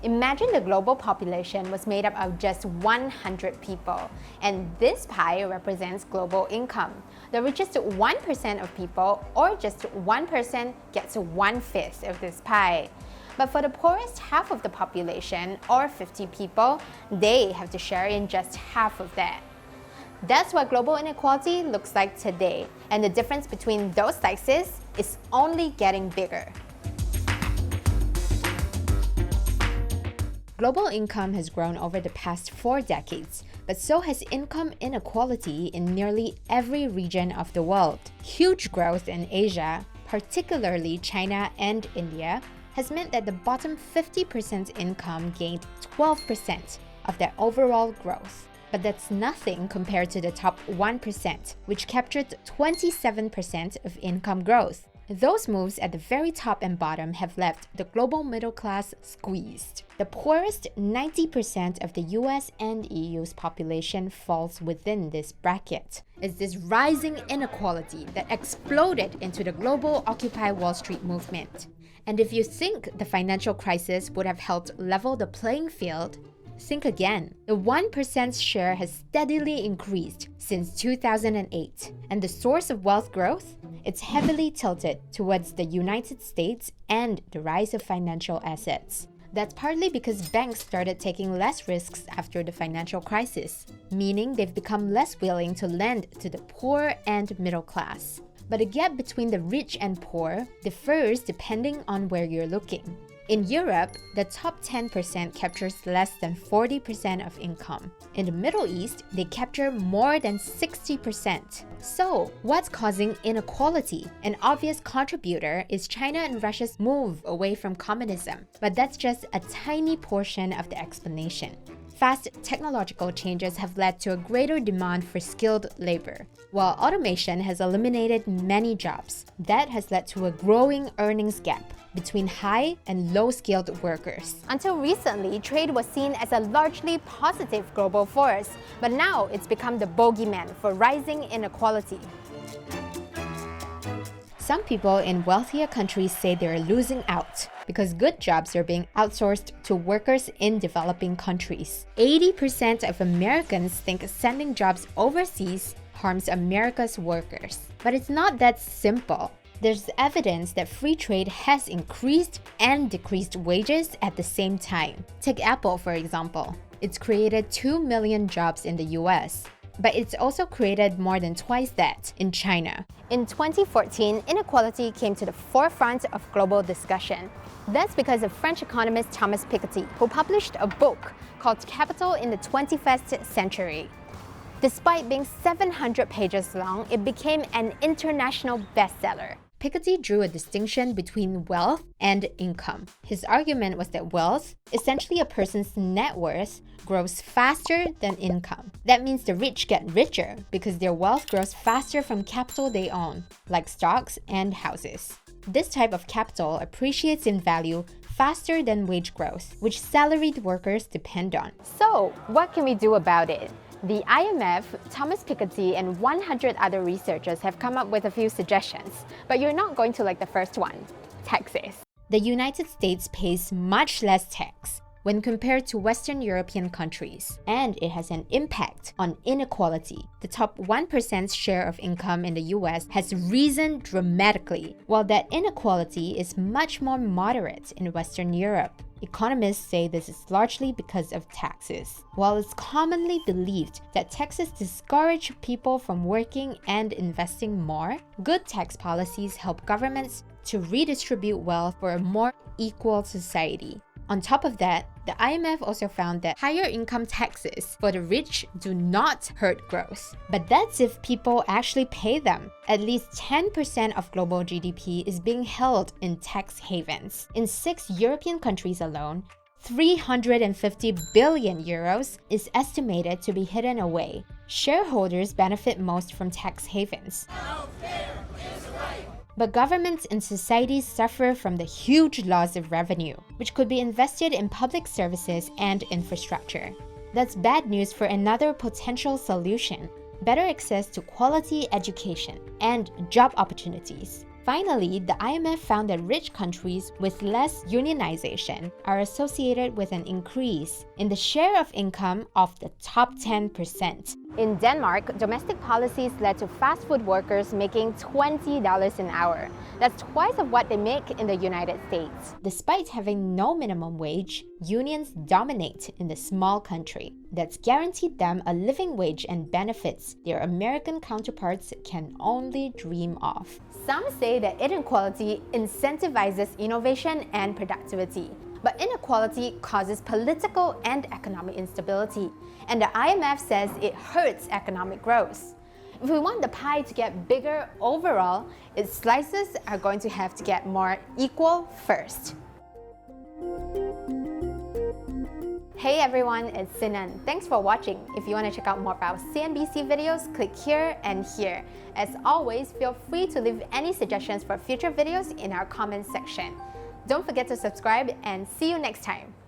Imagine the global population was made up of just 100 people, and this pie represents global income. The richest 1% of people, or just one person, gets 1/5 of this pie. But for the poorest half of the population, or 50 people, they have to share in just half of that. That's what global inequality looks like today, and the difference between those slices is only getting bigger. Global income has grown over the past 4 decades, but so has income inequality in nearly every region of the world. Huge growth in Asia, particularly China and India, has meant that the bottom 50% income gained 12% of their overall growth. But that's nothing compared to the top 1%, which captured 27% of income growth. Those moves at the very top and bottom have left the global middle class squeezed. The poorest 90% of the US and EU's population falls within this bracket. It's this rising inequality that exploded into the global Occupy Wall Street movement. And if you think the financial crisis would have helped level the playing field, think again. The 1%'s share has steadily increased since 2008, and the source of wealth growth? It's heavily tilted towards the United States and the rise of financial assets. That's partly because banks started taking less risks after the financial crisis, meaning they've become less willing to lend to the poor and middle class. But the gap between the rich and poor differs depending on where you're looking. In Europe, the top 10% captures less than 40% of income. In the Middle East, they capture more than 60%. So, what's causing inequality? An obvious contributor is China and Russia's move away from communism, but that's just a tiny portion of the explanation. Fast technological changes have led to a greater demand for skilled labor, while automation has eliminated many jobs. That has led to a growing earnings gap between high and low-skilled workers. Until recently, trade was seen as a largely positive global force, but now it's become the bogeyman for rising inequality. Some people in wealthier countries say they're losing out because good jobs are being outsourced to workers in developing countries. 80% of Americans think sending jobs overseas harms America's workers. But it's not that simple. There's evidence that free trade has increased and decreased wages at the same time. Take Apple, for example. It's created 2 million jobs in the US, but it's also created more than twice that in China. In 2014, inequality came to the forefront of global discussion. That's because of French economist Thomas Piketty, who published a book called Capital in the 21st Century. Despite being 700 pages long, it became an international bestseller. Piketty drew a distinction between wealth and income. His argument was that wealth, essentially a person's net worth, grows faster than income. That means the rich get richer because their wealth grows faster from capital they own, like stocks and houses. This type of capital appreciates in value faster than wage growth, which salaried workers depend on. So, what can we do about it? The IMF, Thomas Piketty, and 100 other researchers have come up with a few suggestions, but you're not going to like the first one: taxes. The United States pays much less tax when compared to Western European countries, and it has an impact on inequality. The top 1%'s share of income in the US has risen dramatically, while that inequality is much more moderate in Western Europe. Economists say this is largely because of taxes. While it's commonly believed that taxes discourage people from working and investing more, good tax policies help governments to redistribute wealth for a more equal society. On top of that, the IMF also found that higher income taxes for the rich do not hurt growth. But that's if people actually pay them. At least 10% of global GDP is being held in tax havens. In 6 European countries alone, 350 billion euros is estimated to be hidden away. Shareholders benefit most from tax havens. But governments and societies suffer from the huge loss of revenue, which could be invested in public services and infrastructure. That's bad news for another potential solution: better access to quality education and job opportunities. Finally, the IMF found that rich countries with less unionization are associated with an increase in the share of income of the top 10%. In Denmark, domestic policies led to fast food workers making $20 an hour. That's twice of what they make in the United States. Despite having no minimum wage, unions dominate in the small country that's guaranteed them a living wage and benefits their American counterparts can only dream of. Some say that inequality incentivizes innovation and productivity. But inequality causes political and economic instability, and the IMF says it hurts economic growth. If we want the pie to get bigger overall, its slices are going to have to get more equal first. Hey everyone, it's Sinan. Thanks for watching. If you want to check out more of our CNBC videos, click here and here. As always, feel free to leave any suggestions for future videos in our comments section. Don't forget to subscribe and see you next time.